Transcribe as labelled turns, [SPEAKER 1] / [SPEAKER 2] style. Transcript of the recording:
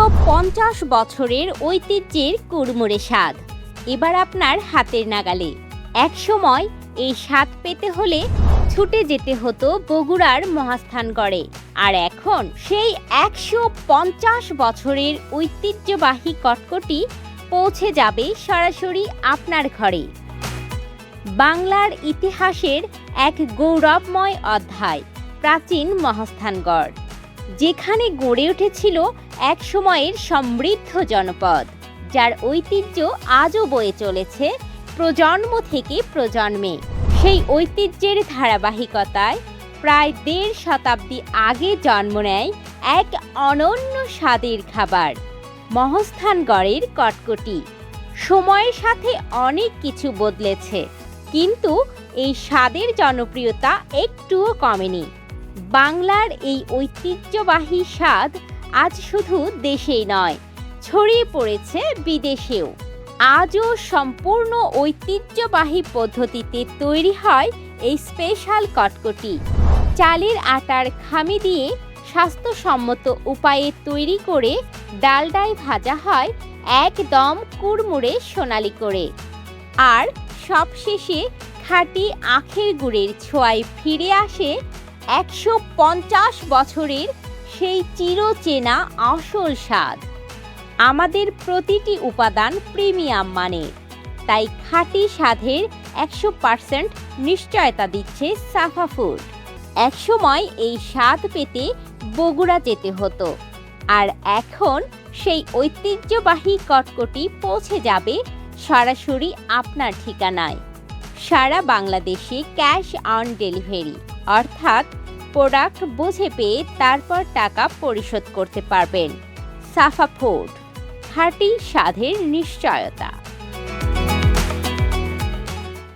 [SPEAKER 1] 150 বছরের ঐতিহ্যের কুড়মুড়ে স্বাদ এবার আপনার হাতের নাগালে। একসময় এই স্বাদ পেতে হলে ছুটে যেতে হতো বগুড়ার মহাস্থানগড়ে, আর এখন সেই 150 বছরের ঐতিহ্যবাহী কটকটি পৌঁছে যাবে সরাসরি আপনার ঘরে। বাংলার ইতিহাসের এক গৌরবময় অধ্যায় প্রাচীন মহাস্থানগড়, যেখানে গড়ে উঠেছিল এক সময়ের সমৃদ্ধ জনপদ, যার ঐতিহ্য আজও বয়ে চলেছে প্রজন্ম থেকে প্রজন্মে। সেই ঐতিহ্যের ধারাবাহিকতায় প্রায় 1.5 শতাব্দী আগে জন্ম নেয় এক অনন্য স্বাদের খাবার, মহাস্থানগড়ের কটকটি। সময়ের সাথে অনেক কিছু বদলেছে, কিন্তু এই স্বাদের জনপ্রিয়তা একটুও কমেনি। বাংলার এই ঐতিহ্যবাহী স্বাদ আজ শুধু দেশেই নয়, ছড়িয়ে পড়েছে বিদেশেও। আজও সম্পূর্ণ ঐতিহ্যবাহী পদ্ধতিতে তৈরি হয় এই স্পেশাল কটকটি। চালের আটার খামি দিয়ে স্বাস্থ্যসম্মত উপায়ে তৈরি করে ডালডায় ভাজা হয় একদম কুড়মুড়ে সোনালি করে। আর সবশেষে খাঁটি আখের গুড়ের ছোঁয়ায় ফিরে আসে 150 বছরের সেই চিরচেনা আসল স্বাদ। আমাদের প্রতিটি উপাদান প্রিমিয়াম মানের, তাই খাঁটি স্বাদের 100% নিশ্চয়তা দিচ্ছে সাফা ফুড। একসময় এই স্বাদ পেতে বগুড়া যেতে হতো, আর এখন সেই ঐতিহ্যবাহী কটকটি পৌঁছে যাবে সরাসরি আপনার ঠিকানায়। সারা বাংলাদেশে ক্যাশ অন ডেলিভারি, অর্থাৎ প্রোডাক্ট বুঝে পেয়ে তারপর টাকা পরিশোধ করতে পারবেন। সাফা ফুড, খাঁটি স্বাদের নিশ্চয়তা।